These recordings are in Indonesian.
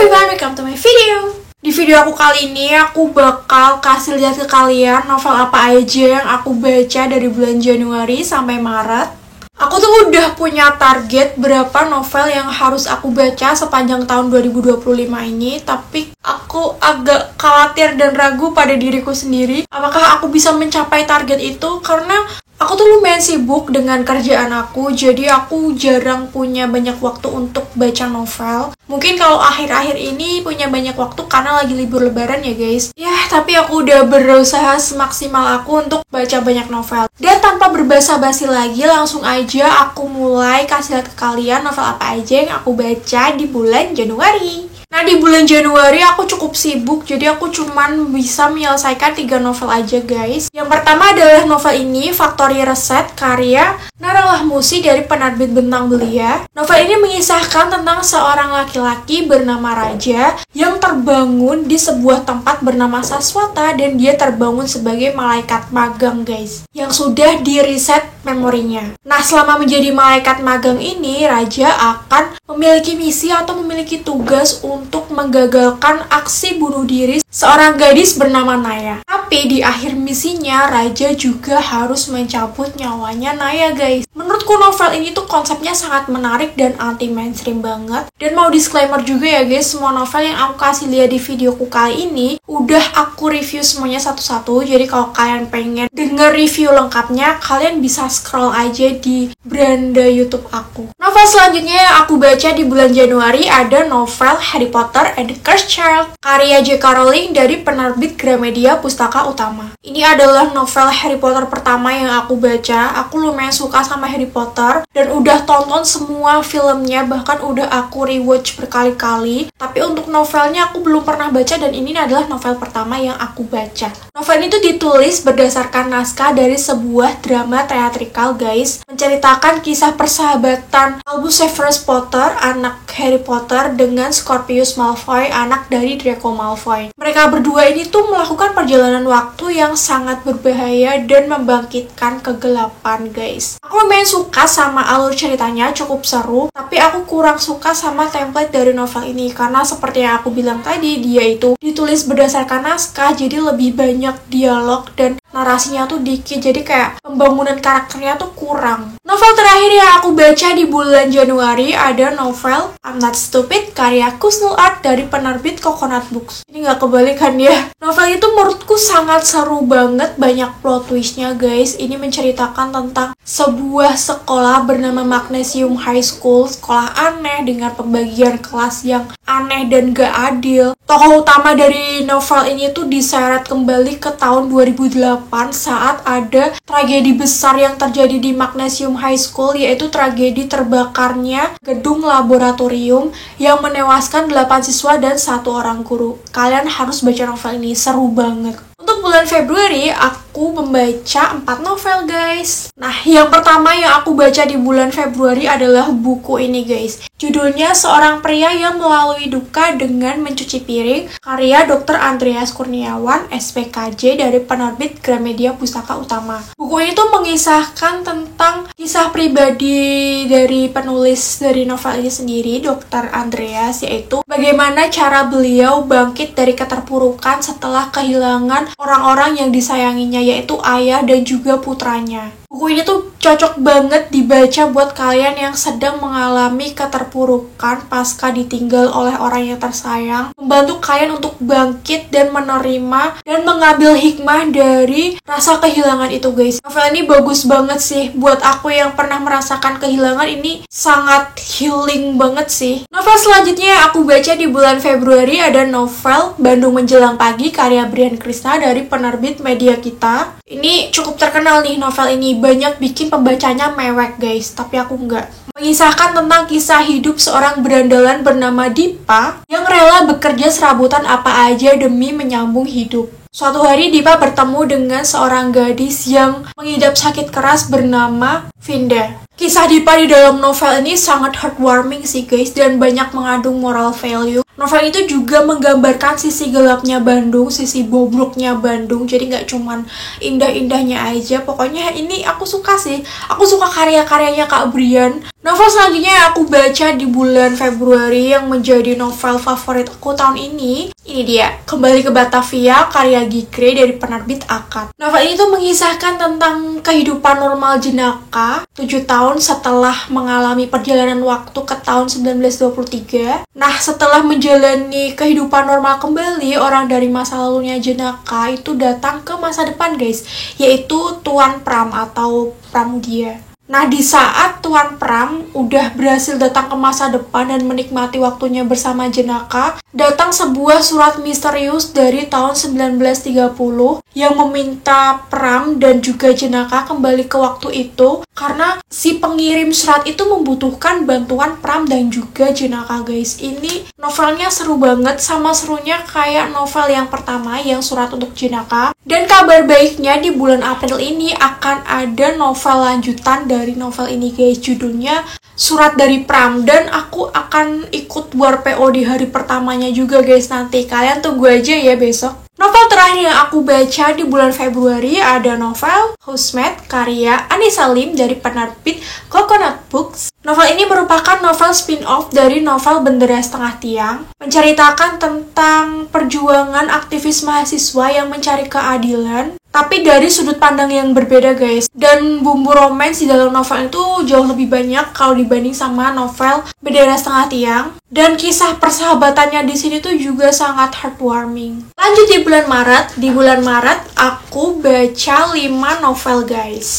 everyone, welcome to my video. Di video aku kali ini, aku bakal kasih lihat ke kalian novel apa aja yang aku baca dari bulan Januari sampai Maret. Aku tuh udah punya target berapa novel yang harus aku baca sepanjang tahun 2025 ini, tapi aku agak khawatir dan ragu pada diriku sendiri apakah aku bisa mencapai target itu, karena aku tuh lumayan sibuk dengan kerjaan aku, jadi aku jarang punya banyak waktu untuk baca novel. Mungkin kalau akhir-akhir ini punya banyak waktu karena lagi libur lebaran ya guys. Ya, tapi aku udah berusaha semaksimal aku untuk baca banyak novel. Dan tanpa berbasa-basi lagi, langsung aja aku mulai kasih lihat ke kalian novel apa aja yang aku baca di bulan Januari. Nah, di bulan Januari aku cukup sibuk, jadi aku cuman bisa menyelesaikan 3 novel aja guys. Yang pertama adalah novel ini, Factory Reset, karya Nara Lahmusi dari penerbit Bentang Belia. Novel ini mengisahkan tentang seorang laki-laki bernama Raja yang terbangun di sebuah tempat bernama Saswata, dan dia terbangun sebagai malaikat magang guys, yang sudah di-reset memorinya. Nah, selama menjadi malaikat magang ini, Raja akan memiliki misi atau memiliki tugas untuk menggagalkan aksi bunuh diri seorang gadis bernama Naya. Tapi di akhir misinya, Raja juga harus mencabut nyawanya Naya guys. Menurutku novel ini tuh konsepnya sangat menarik dan anti mainstream banget. Dan mau disclaimer juga ya guys, semua novel yang aku kasih lihat di videoku kali ini udah aku review semuanya satu-satu. Jadi kalau kalian pengen denger review lengkapnya, kalian bisa scroll aja di beranda YouTube aku. Novel selanjutnya yang aku baca di bulan Januari ada novel Harry Potter and the Cursed Child, karya J.K. Rowling dari penerbit Gramedia Pustaka Utama. Ini adalah novel Harry Potter pertama yang aku baca. Aku lumayan suka sama Harry Potter dan udah tonton semua filmnya, bahkan udah aku rewatch berkali-kali. Tapi untuk novelnya aku belum pernah baca, dan ini adalah novel pertama yang aku baca. Novel itu ditulis berdasarkan naskah dari sebuah drama teatrikal guys, menceritakan kisah persahabatan Albus Severus Potter, anak Harry Potter, dengan Scorpius Malfoy, anak dari Draco Malfoy. Mereka berdua ini tuh melakukan perjalanan waktu yang sangat berbahaya dan membangkitkan kegelapan guys. Aku lumayan suka sama alur ceritanya, cukup seru, tapi aku kurang suka sama template dari novel ini, karena seperti yang aku bilang tadi, dia itu ditulis berdasarkan naskah, jadi lebih banyak dialog dan narasinya tuh dikit, jadi kayak pembangunan karakternya tuh kurang. Novel terakhir yang aku baca di bulan Januari ada novel I'm Not Stupid, karya Kusnul Art dari penerbit Coconut Books. Ini nggak kebalikan ya. Novel itu menurutku sangat seru banget, banyak plot twistnya guys. Ini menceritakan tentang sebuah sekolah bernama Magnesium High School, sekolah aneh dengan pembagian kelas yang aneh dan gak adil. Tokoh utama dari novel ini tuh diseret kembali ke tahun 2008 saat ada tragedi besar yang terjadi di Magnesium High School, yaitu tragedi terbakarnya gedung laboratorium yang menewaskan 8 siswa dan 1 orang guru. Kalian harus baca novel ini, seru banget. Untuk bulan Februari, aku membaca 4 novel guys. Nah, yang pertama yang aku baca di bulan Februari adalah buku ini guys. Judulnya Seorang Pria yang Melalui Duka dengan Mencuci Piring, karya Dr. Andreas Kurniawan, SPKJ, dari penerbit Gramedia Pustaka Utama. Buku ini tuh mengisahkan tentang kisah pribadi dari penulis dari novel ini sendiri, Dr. Andreas, yaitu bagaimana cara beliau bangkit dari keterpurukan setelah kehilangan orang-orang yang disayanginya, yaitu ayah dan juga putranya. Buku ini tuh cocok banget dibaca buat kalian yang sedang mengalami keterpurukan pasca ditinggal oleh orang yang tersayang, membantu kalian untuk bangkit dan menerima dan mengambil hikmah dari rasa kehilangan itu guys. Novel ini bagus banget sih, buat aku yang pernah merasakan kehilangan, ini sangat healing banget sih. Novel selanjutnya yang aku baca di bulan Februari ada novel Bandung Menjelang Pagi, karya Brian Krishna dari penerbit Media Kita. Ini cukup terkenal nih novel ini, banyak bikin pembacanya mewek guys, tapi aku enggak. Mengisahkan tentang kisah hidup seorang berandalan bernama Dipa yang rela bekerja serabutan apa aja demi menyambung hidup. Suatu hari Dipa bertemu dengan seorang gadis yang mengidap sakit keras bernama Vinda. Kisah Dipa di dalam novel ini sangat heartwarming sih guys, dan banyak mengandung moral value. Novel itu juga menggambarkan sisi gelapnya Bandung, sisi bobroknya Bandung, jadi nggak cuman indah-indahnya aja. Pokoknya ini aku suka sih, aku suka karya-karyanya Kak Brian. Novel selanjutnya yang aku baca di bulan Februari yang menjadi novel favorit aku tahun ini dia, Kembali ke Batavia, karya Gikre dari penerbit Akad. Novel ini tuh mengisahkan tentang kehidupan normal Jenaka 7 tahun setelah mengalami perjalanan waktu ke tahun 1923. Nah, setelah menjalani kehidupan normal kembali, orang dari masa lalunya Jenaka itu datang ke masa depan guys, yaitu Tuan Pram atau Pramudia. Nah, di saat Tuan Pram udah berhasil datang ke masa depan dan menikmati waktunya bersama Jenaka, datang sebuah surat misterius dari tahun 1930 yang meminta Pram dan juga Jenaka kembali ke waktu itu karena si pengirim surat itu membutuhkan bantuan Pram dan juga Jenaka guys. Ini novelnya seru banget, sama serunya kayak novel yang pertama yang Surat untuk Jenaka. Dan kabar baiknya di bulan April ini akan ada novel lanjutan dari novel ini guys, judulnya Surat dari Pram, dan aku akan ikut war PO di hari pertamanya juga guys nanti. Kalian tunggu aja ya besok. Novel terakhir yang aku baca di bulan Februari ada novel Housemate karya Anissa Lim dari penerbit Coconut Books. Novel ini merupakan novel spin-off dari novel Bendera Setengah Tiang, menceritakan tentang perjuangan aktivis mahasiswa yang mencari keadilan, tapi dari sudut pandang yang berbeda guys. Dan bumbu romance di dalam novel itu jauh lebih banyak kalau dibanding sama novel Bendera Setengah Tiang. Dan kisah persahabatannya di sini tuh juga sangat heartwarming. Lanjut di bulan Maret. Di bulan Maret aku baca 5 novel guys.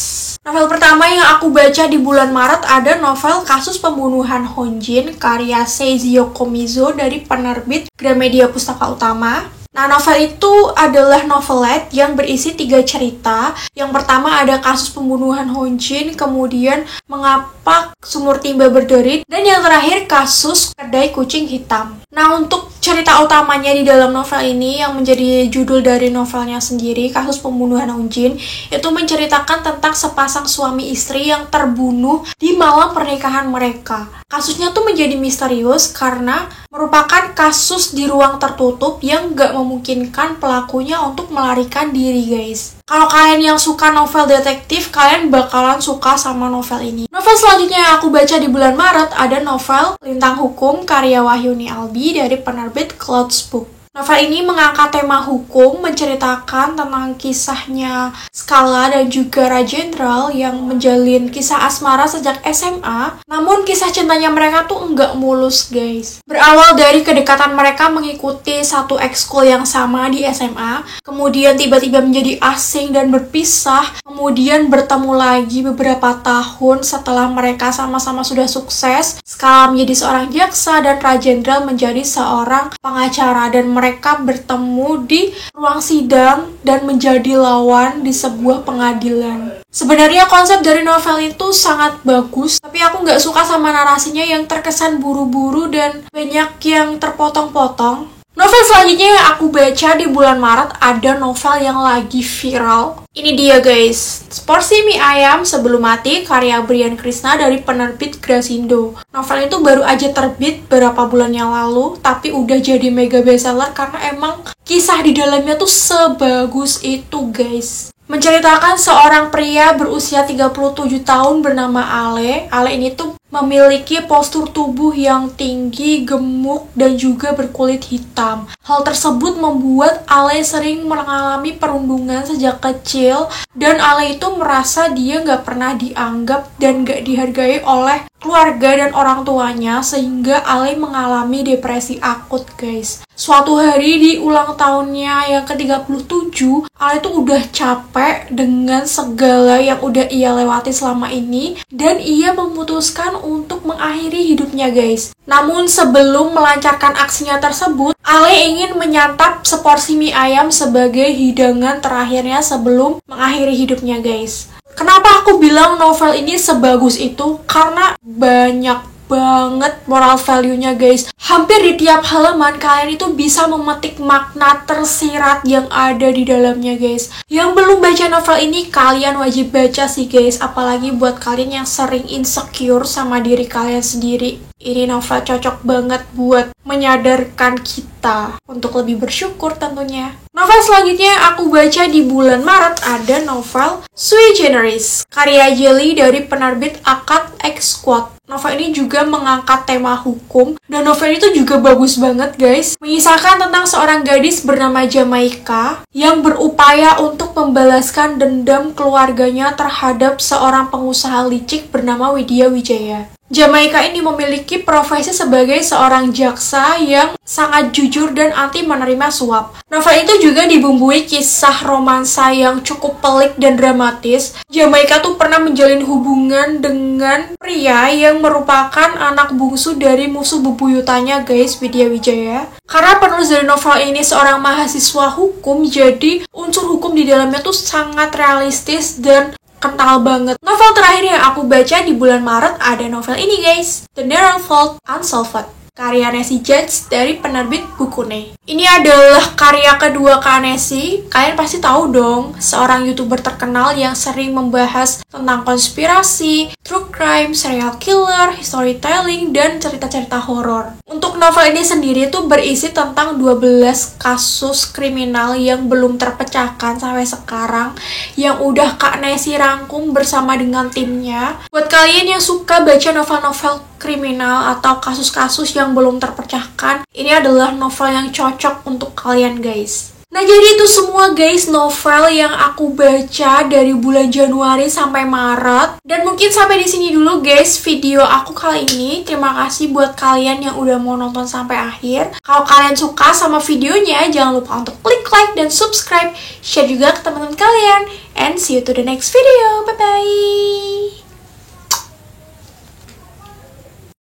Novel pertama yang aku baca di bulan Maret ada novel Kasus Pembunuhan Honjin karya Seiji Komizo dari penerbit Gramedia Pustaka Utama. Nah, novel itu adalah novelette yang berisi 3 cerita. Yang pertama ada Kasus Pembunuhan Honjin, kemudian Mengapa Sumur Timba Berderit, dan yang terakhir Kasus Kedai Kucing Hitam. Nah, untuk cerita utamanya di dalam novel ini yang menjadi judul dari novelnya sendiri, Kasus Pembunuhan Honjin, itu menceritakan tentang sepasang suami istri yang terbunuh di malam pernikahan mereka. Kasusnya tuh menjadi misterius karena merupakan kasus di ruang tertutup yang gak memungkinkan pelakunya untuk melarikan diri guys. Kalau kalian yang suka novel detektif, kalian bakalan suka sama novel ini. Novel selanjutnya yang aku baca di bulan Maret ada novel Lintang Hukum karya Wahyuni Albi dari penerbit Clouds Book. Novel ini mengangkat tema hukum, menceritakan tentang kisahnya Skala dan juga Rajendral yang menjalin kisah asmara sejak SMA. Namun kisah cintanya mereka tuh enggak mulus guys. Berawal dari kedekatan mereka mengikuti satu ekskul yang sama di SMA, kemudian tiba-tiba menjadi asing dan berpisah, kemudian bertemu lagi beberapa tahun setelah mereka sama-sama sudah sukses. Skala menjadi seorang jaksa dan Rajendral menjadi seorang pengacara, dan mereka bertemu di ruang sidang dan menjadi lawan di sebuah pengadilan. Sebenarnya konsep dari novel itu sangat bagus, tapi aku nggak suka sama narasinya yang terkesan buru-buru dan banyak yang terpotong-potong. Novel selanjutnya yang aku baca di bulan Maret ada novel yang lagi viral. Ini dia guys, Seporsi Mie Ayam Sebelum Mati karya Brian Krishna dari penerbit Grasindo. Novel itu baru aja terbit beberapa bulan yang lalu, tapi udah jadi mega bestseller karena emang kisah di dalamnya tuh sebagus itu guys. Menceritakan seorang pria berusia 37 tahun bernama Ale. Ale ini tuh memiliki postur tubuh yang tinggi, gemuk, dan juga berkulit hitam. Hal tersebut membuat Ale sering mengalami perundungan sejak kecil, dan Ale itu merasa dia nggak pernah dianggap dan nggak dihargai oleh keluarga dan orang tuanya, sehingga Ale mengalami depresi akut guys. Suatu hari di ulang tahunnya yang ke-37, Ale tuh udah capek dengan segala yang udah ia lewati selama ini, dan ia memutuskan untuk mengakhiri hidupnya guys. Namun sebelum melancarkan aksinya tersebut, Ale ingin menyantap seporsi mie ayam sebagai hidangan terakhirnya sebelum mengakhiri hidupnya guys. Kenapa aku bilang novel ini sebagus itu? Karena banyak banget moral value-nya guys. Hampir di tiap halaman kalian itu bisa memetik makna tersirat yang ada di dalamnya guys. Yang belum baca novel ini kalian wajib baca sih guys, apalagi buat kalian yang sering insecure sama diri kalian sendiri. Ini novel cocok banget buat menyadarkan kita untuk lebih bersyukur tentunya. Novel selanjutnya yang aku baca di bulan Maret ada novel Sui Generis, karya Jelly dari penerbit Akad X Squad. Novel ini juga mengangkat tema hukum, dan novel itu juga bagus banget guys. Mengisahkan tentang seorang gadis bernama Jamaika yang berupaya untuk membalaskan dendam keluarganya terhadap seorang pengusaha licik bernama Widya Wijaya. Jamaika ini memiliki profesi sebagai seorang jaksa yang sangat jujur dan anti menerima suap. Novel itu juga dibumbui kisah romansa yang cukup pelik dan dramatis. Jamaika tuh pernah menjalin hubungan dengan pria yang merupakan anak bungsu dari musuh bebuyutannya guys, Widya Wijaya. Karena penulis dari novel ini seorang mahasiswa hukum, jadi unsur hukum di dalamnya tuh sangat realistis dan kental banget. Novel terakhir yang aku baca di bulan Maret ada novel ini guys, The Narrow Fault Unsolved, karya Nessie Judge dari penerbit Bukune. Ini adalah karya kedua Kak Nessie. Kalian pasti tahu dong, seorang YouTuber terkenal yang sering membahas tentang konspirasi, true crime, serial killer, storytelling, dan cerita-cerita horor. Untuk novel ini sendiri tuh berisi tentang 12 kasus kriminal yang belum terpecahkan sampai sekarang, yang udah Kak Nessie rangkum bersama dengan timnya. Buat kalian yang suka baca novel-novel kriminal atau kasus-kasus yang belum terpecahkan, ini adalah novel yang cocok untuk kalian guys. Nah, jadi itu semua guys novel yang aku baca dari bulan Januari sampai Maret. Dan mungkin sampai di sini dulu guys video aku kali ini. Terima kasih buat kalian yang udah mau nonton sampai akhir. Kalau kalian suka sama videonya, jangan lupa untuk klik like dan subscribe. Share juga ke teman-teman kalian. And see you to the next video. Bye-bye.